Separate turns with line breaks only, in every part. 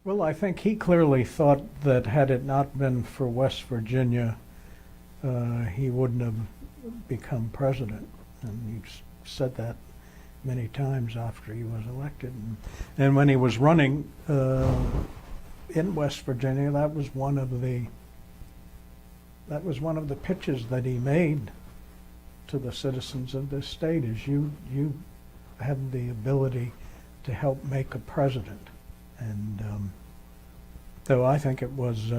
Well, I think he clearly thought that had it not been for West Virginia, he wouldn't have become president. And he said that many times after he was elected. And when he was running in West Virginia, that was one of the pitches that he made to the citizens of this state, is you have the ability to help make a president. And though I think it was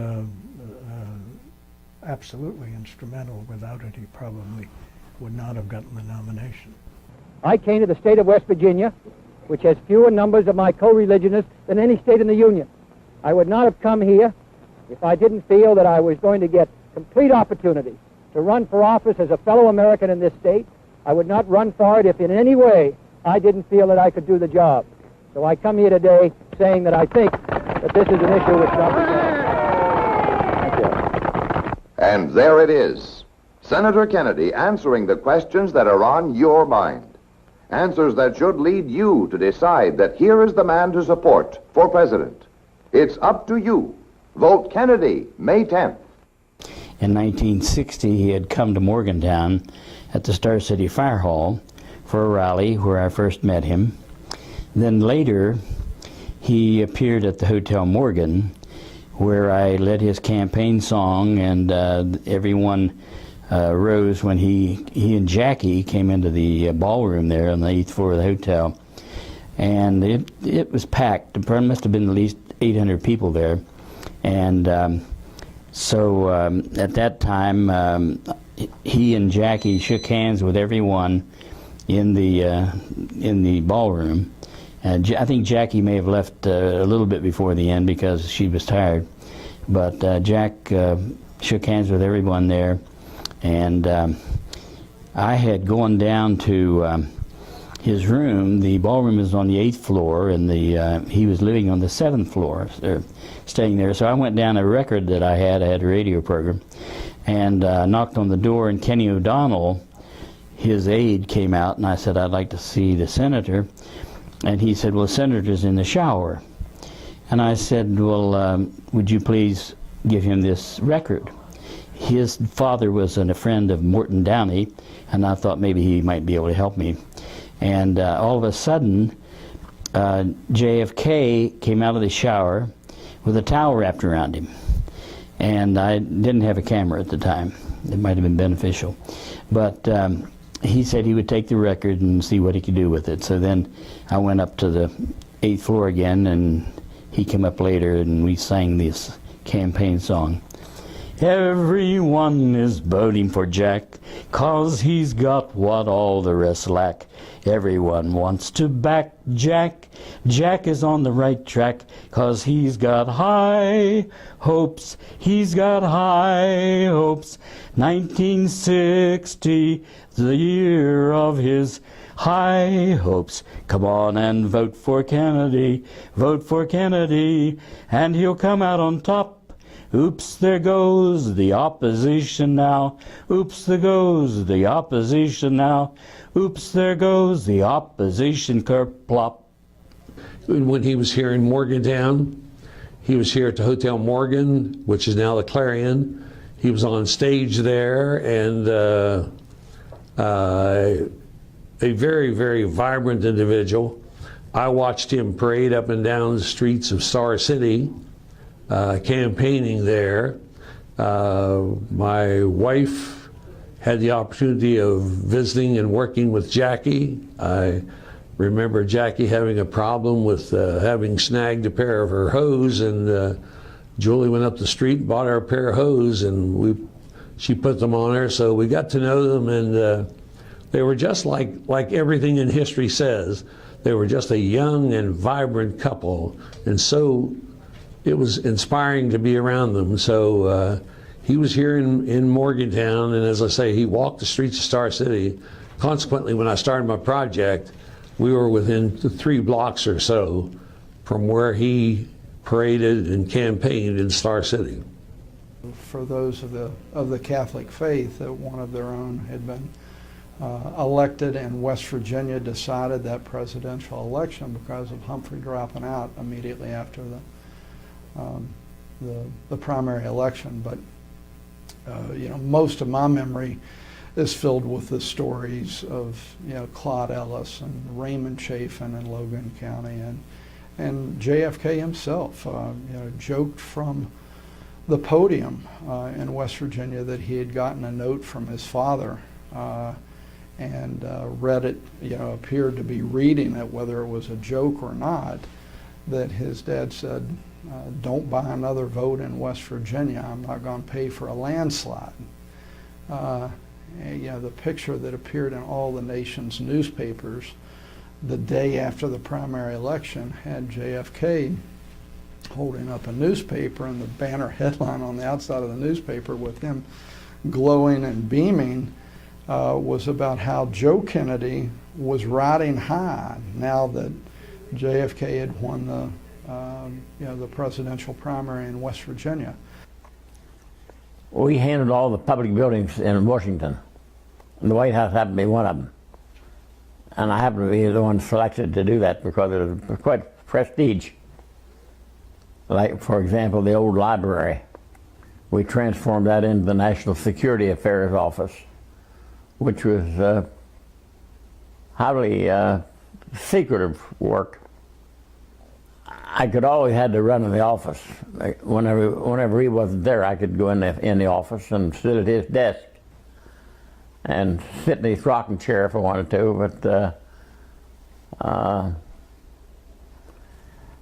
absolutely instrumental, without it he probably would not have gotten the nomination.
I came to the state of West Virginia, which has fewer numbers of my co-religionists than any state in the Union. I would not have come here if I didn't feel that I was going to get complete opportunity to run for office as a fellow American in this state. I would not run for it if in any way I didn't feel that I could do the job. So I come here today saying that I think that this is an issue which not be done. Thank you.
And there it is. Senator Kennedy answering the questions that are on your mind. Answers that should lead you to decide that here is the man to support for president. It's up to you. Vote Kennedy, May 10th.
In 1960, he had come to Morgantown at the Star City Fire Hall for a rally where I first met him. Then later, he appeared at the Hotel Morgan, where I led his campaign song, and everyone rose when he and Jackie came into the ballroom there on the 8th floor of the hotel. And it was packed. There must have been at least 800 people there. And so at that time, he and Jackie shook hands with everyone in the ballroom. I think Jackie may have left a little bit before the end because she was tired. But Jack shook hands with everyone there. And I had gone down to his room. The ballroom is on the 8th floor, and he was living on the 7th floor, staying there. So I went down a record that I had a radio program, and knocked on the door, and Kenny O'Donnell, his aide, came out, and I said, I'd like to see the senator. And he said, well, the senator's in the shower. And I said, well, would you please give him this record? His father was a friend of Morton Downey, and I thought maybe he might be able to help me. And all of a sudden, JFK came out of the shower with a towel wrapped around him. And I didn't have a camera at the time. It might have been beneficial. But he said he would take the record and see what he could do with it. So then I went up to the 8th floor again, and he came up later, and we sang this campaign song. Everyone is voting for Jack, 'cause he's got what all the rest lack. Everyone wants to back Jack. Jack is on the right track, 'cause he's got high hopes. He's got high hopes. 1960, the year of his high hopes. Come on and vote for Kennedy. Vote for Kennedy, and he'll come out on top. Oops, there goes the opposition now. Oops, there goes the opposition now. Oops, there goes the opposition kerplop.
When he was here in Morgantown, he was here at the Hotel Morgan, which is now the Clarion. He was on stage there, and a very, very vibrant individual. I watched him parade up and down the streets of Star City, campaigning there. My wife had the opportunity of visiting and working with Jackie. I remember Jackie having a problem with having snagged a pair of her hose, and Julie went up the street and bought her a pair of hose, and she put them on her, so we got to know them, and they were just like everything in history says. They were just a young and vibrant couple, and so it was inspiring to be around them. So he was here in Morgantown, and as I say, he walked the streets of Star City. Consequently, when I started my project, we were within 3 blocks or so from where he paraded and campaigned in Star City.
For those of the Catholic faith, that one of their own had been elected, and West Virginia decided that presidential election because of Humphrey dropping out immediately after the primary election. But most of my memory is filled with the stories of Claude Ellis and Raymond Chafin in Logan County, and JFK himself joked from the podium in West Virginia that he had gotten a note from his father and read it, appeared to be reading it, whether it was a joke or not, that his dad said, don't buy another vote in West Virginia. I'm not going to pay for a landslide. The picture that appeared in all the nation's newspapers the day after the primary election had JFK holding up a newspaper, and the banner headline on the outside of the newspaper with him glowing and beaming was about how Joe Kennedy was riding high now that JFK had won the presidential primary in West Virginia.
We handled all the public buildings in Washington, and the White House happened to be one of them. And I happened to be the one selected to do that because it was quite prestige. Like, for example, the old library. We transformed that into the National Security Affairs Office, which was highly secretive work. I could always had to run in the office. Whenever he wasn't there, I could go in the office and sit at his desk and sit in his rocking chair if I wanted to. But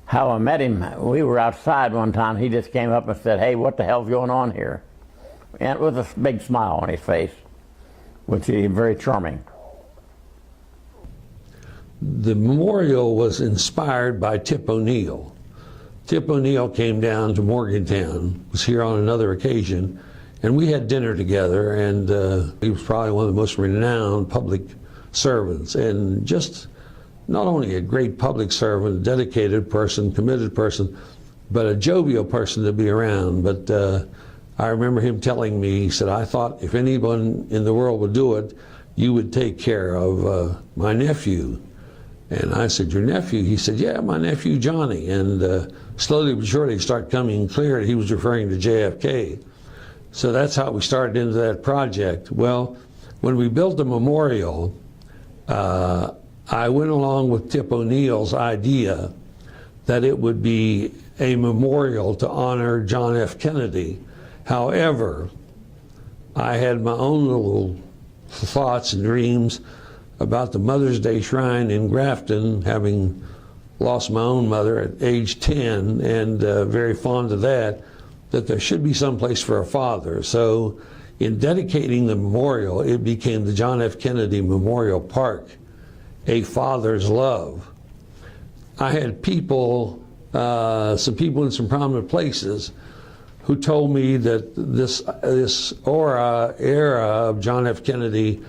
how I met him, we were outside one time. He just came up and said, "Hey, what the hell's going on here?" And with a big smile on his face, which is very charming.
The memorial was inspired by Tip O'Neill. Tip O'Neill came down to Morgantown, was here on another occasion, and we had dinner together, and he was probably one of the most renowned public servants, and just not only a great public servant, a dedicated person, committed person, but a jovial person to be around. But I remember him telling me, he said, "I thought if anyone in the world would do it, you would take care of my nephew." And I said, "Your nephew?" He said, "Yeah, my nephew Johnny." And slowly but surely it started coming clear that he was referring to JFK. So that's how we started into that project. Well, when we built the memorial, I went along with Tip O'Neill's idea that it would be a memorial to honor John F. Kennedy. However, I had my own little thoughts and dreams about the Mother's Day Shrine in Grafton, having lost my own mother at age 10 and very fond of that there should be some place for a father. So in dedicating the memorial, it became the John F. Kennedy Memorial Park, A Father's Love. I had people, some people in some prominent places, who told me that this era of John F. Kennedy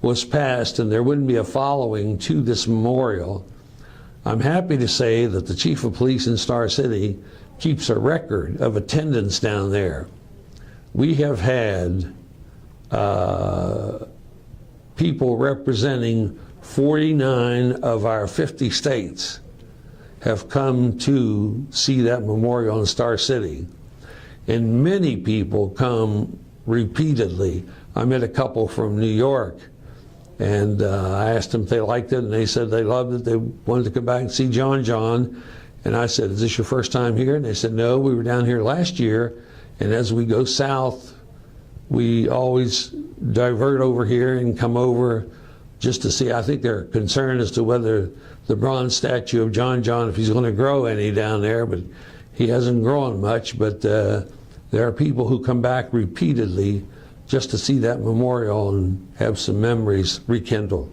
was past and there wouldn't be a following to this memorial. I'm happy to say that the Chief of Police in Star City keeps a record of attendance down there. We have had people representing 49 of our 50 states have come to see that memorial in Star City. And many people come repeatedly. I met a couple from New York, and I asked them if they liked it, and they said they loved it. They wanted to come back and see John. And I said, "Is this your first time here?" And they said, "No, we were down here last year, and as we go south, we always divert over here and come over just to see." I think they're concerned as to whether the bronze statue of John, if he's going to grow any down there, but he hasn't grown much. But there are people who come back repeatedly just to see that memorial and have some memories rekindled.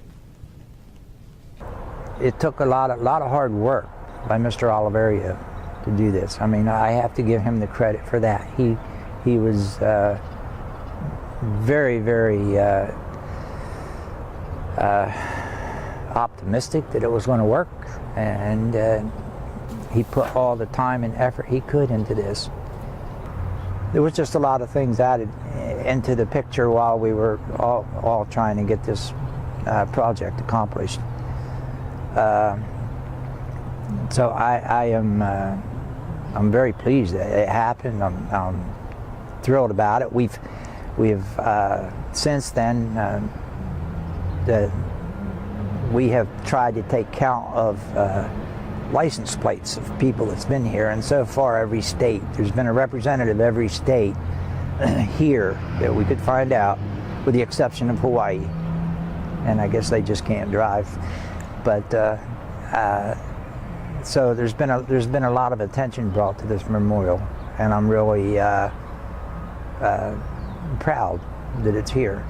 It took a lot of hard work by Mr. Oliveria to do this. I mean, I have to give him the credit for that. He was very, very optimistic that it was going to work, and he put all the time and effort he could into this. There was just a lot of things added into the picture while we were all trying to get this project accomplished. So I'm very pleased that it happened. I'm thrilled about it. We've since then we have tried to take count of license plates of people that's been here, and so far every state, there's been a representative every state here that we could find out, with the exception of Hawaii, and I guess they just can't drive. But so there's been a lot of attention brought to this memorial, and I'm really proud that it's here.